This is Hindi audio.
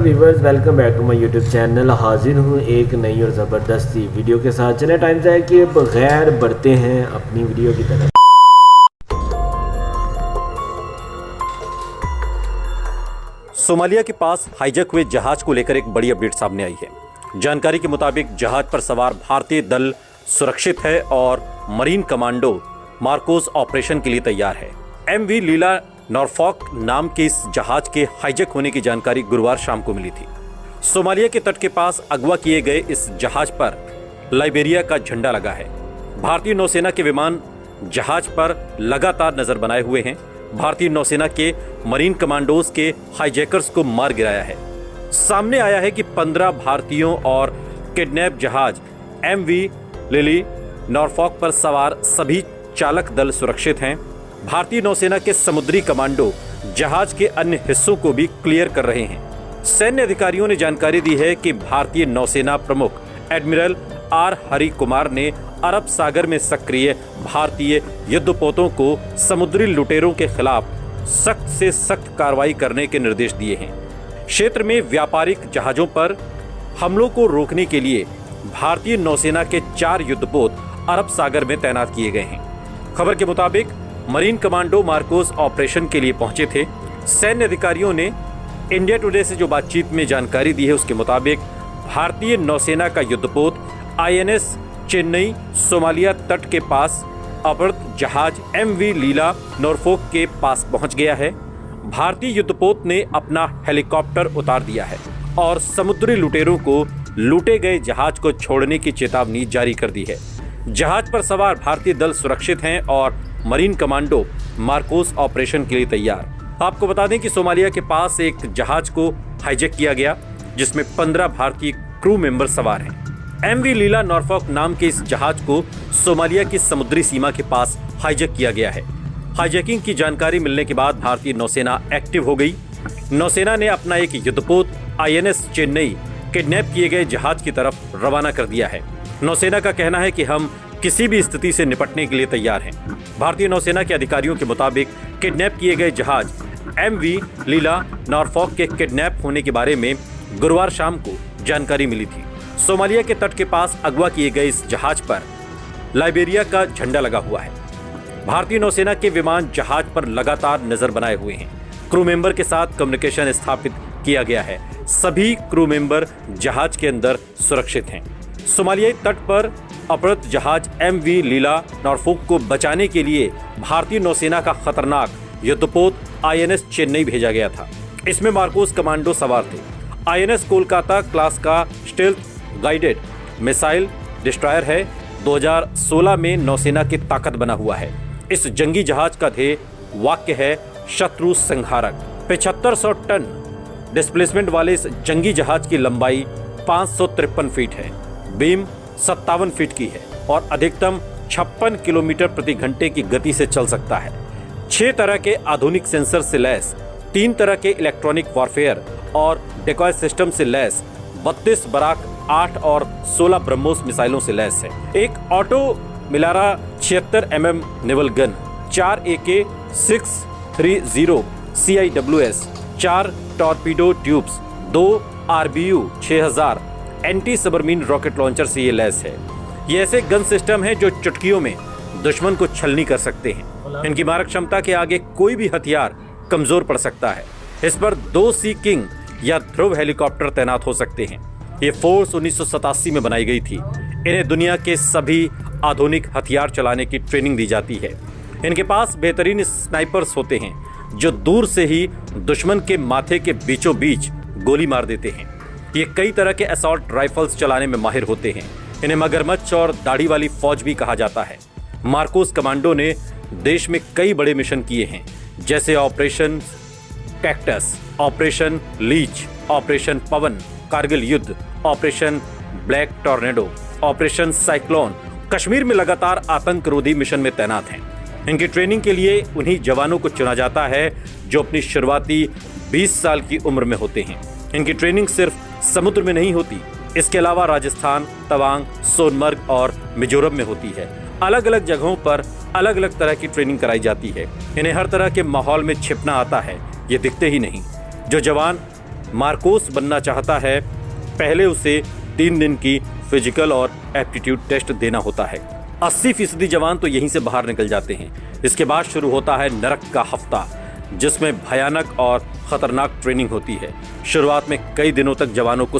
Viewers, welcome back to my YouTube channel. हाजिर हूँ एक नई और ज़बरदस्त वीडियो के साथ। चले टाइम है कि अब गैर बढ़ते हैं अपनी वीडियो की तरफ। सोमालिया के पास हाईजैक हुए जहाज को लेकर एक बड़ी अपडेट सामने आई है। जानकारी के मुताबिक जहाज पर सवार भारतीय दल सुरक्षित है और मरीन कमांडो मार्कोस ऑपरेशन के लिए तैयार है। एमवी लीला नॉरफॉक नाम के इस जहाज के हाईजैक होने की जानकारी गुरुवार शाम को मिली थी। सोमालिया के तट के पास अगवा किए गए इस जहाज पर लाइबेरिया का झंडा लगा है। भारतीय नौसेना के विमान जहाज पर लगातार नजर बनाए हुए हैं। भारतीय नौसेना के मरीन कमांडोज के हाईजैकर्स को मार गिराया है। सामने आया है कि 15 भारतीयों और किडनैप जहाज एमवी लिली नॉरफॉक पर सवार सभी चालक दल सुरक्षित हैं। भारतीय नौसेना के समुद्री कमांडो जहाज के अन्य हिस्सों को भी क्लियर कर रहे हैं। सैन्य अधिकारियों ने जानकारी दी है कि भारतीय नौसेना प्रमुख एडमिरल आर हरि कुमार ने अरब सागर में सक्रिय भारतीय युद्धपोतों को समुद्री लुटेरों के खिलाफ सख्त से सख्त कार्रवाई करने के निर्देश दिए हैं। क्षेत्र में व्यापारिक जहाजों पर हमलों को रोकने के लिए भारतीय नौसेना के 4 युद्धपोत अरब सागर में तैनात किए गए हैं। खबर के मुताबिक मरीन कमांडो मार्कोस ऑपरेशन के लिए पहुंचे थे। सैन्य अधिकारियों ने इंडिया टुडे से जो बातचीत में जानकारी दी है उसके मुताबिक भारतीय नौसेना का युद्धपोत आईएनएस चेन्नई सोमालिया तट के पास अवरुद्ध जहाज एमवी लीला नॉरफॉक के पास पहुंच गया है। भारतीय युद्धपोत ने अपना हेलीकॉप्टर उतार दिया है और समुद्री लुटेरों को लूटे गए जहाज को छोड़ने की चेतावनी जारी कर दी है। जहाज पर सवार भारतीय दल सुरक्षित हैं और मरीन कमांडो मार्कोस ऑपरेशन के लिए तैयार। आपको बता दें कि सोमालिया के पास एक जहाज को हाईजैक किया गया जिसमें 15 भारतीय क्रू मेंबर सवार हैं। एमवी लीला नॉरफॉक नाम के इस जहाज को सोमालिया की समुद्री सीमा के पास हाईजैक किया गया है। हाईजैकिंग की जानकारी मिलने के बाद भारतीय नौसेना एक्टिव हो गई। नौसेना ने अपना एक युद्धपोत आईएनएस चेन्नई किडनैप किए गए जहाज की तरफ रवाना कर दिया है। नौसेना का कहना है कि हम किसी भी स्थिति से निपटने के लिए तैयार हैं। भारतीय नौसेना के अधिकारियों के मुताबिक किडनैप किए गए जहाज एमवी लीला नॉरफॉक के किडनैप होने के बारे में गुरुवार शाम को जानकारी मिली थी। सोमालिया के तट के पास अगवा किए गए इस जहाज पर लाइबेरिया का झंडा लगा हुआ है। भारतीय नौसेना के विमान जहाज पर लगातार नजर बनाए हुए हैं। क्रू मेंबर के साथ कम्युनिकेशन स्थापित किया गया है। सभी क्रू मेंबर जहाज के अंदर सुरक्षित हैं। सोमालियाई तट पर अवरुद्ध जहाज एमवी लीला नॉरफॉक को बचाने के लिए भारतीय नौसेना का खतरनाक युद्धपोत आईएनएस चेन्नई भेजा गया था। इसमें मार्कोस कमांडो सवार थे। आईएनएस कोलकाता क्लास का स्टेल्थ गाइडेड मिसाइल डिस्ट्रॉयर है। 2016 में नौसेना की ताकत बना हुआ है। इस जंगी जहाज का ध्येय वाक्य है शत्रु संहारक। 7500 टन डिस्प्लेसमेंट वाले इस जंगी जहाज की लंबाई 553 फीट है, बीम 57 फीट की है और अधिकतम 56 किलोमीटर प्रति घंटे की गति से चल सकता है। 6 तरह के आधुनिक सेंसर से लैस, 3 तरह के इलेक्ट्रॉनिक वॉरफेयर और डेकॉय सिस्टम से लैस, 32 बराक 8 और 16 ब्रह्मोस मिसाइलों से लैस है। एक OTO Melara 76 mm naval gun, 4 AK-630 CIWS, 4 torpedo tubes, 2 RBU 6000 anti submarine rocket launcher से ये लैस है। ये ऐसे गन सिस्टम है जो चुटकियों में दुश्मन को छलनी कर सकते हैं। इनकी मारक क्षमता के आगे कोई भी हथियार कमजोर पड़ सकता है। इस पर 2 सी किंग या ध्रुव हेलीकॉप्टर तैनात हो सकते हैं। ये फोर्स 1987 में बनाई गई थी। इन्हें दुनिया के सभी आधुनिक हथियार चलाने की ट्रेनिंग दी जाती है। इनके पास बेहतरीन स्नाइपर्स होते हैं जो दूर से ही दुश्मन के माथे के बीचों बीच गोली मार देते हैं। ये कई तरह के असॉल्ट राइफल्स चलाने में माहिर होते हैं। इन्हें मगरमच्छ और दाढ़ी वाली फौज भी कहा जाता है। मार्कोस कमांडो ने देश में कई बड़े मिशन किए हैं, जैसे operation cactus, operation leech, operation Pawan, Kargil युद्ध, operation black tornado, operation cyclone. Kashmir में लगातार आतंकरोधी मिशन में तैनात हैं। इनकी ट्रेनिंग के लिए उन्हीं जवानों को चुना जाता है जो अपनी शुरुआती 20 साल की उम्र में होते हैं। इनकी ट्रेनिंग सिर्फ समुद्र में नहीं होती, इसके अलावा राजस्थान, तवांग, सोनमर्ग और मिजोरम में होती है। अलग अलग जगहों पर अलग अलग तरह की ट्रेनिंग कराई जाती है। इन्हें हर तरह के माहौल में छिपना आता है, ये दिखते ही नहीं। जो जवान मार्कोस बनना चाहता है, पहले उसे 3 दिन की फिजिकल और एप्टीट्यूड टेस्ट देना होता है। 80% जवान तो यहीं से बाहर निकल जाते हैं। इसके बाद शुरू होता है नरक का हफ्ता, जिसमें भयानक और खतरनाक ट्रेनिंग होती है। शुरुआत में कई दिनों तक जवानों को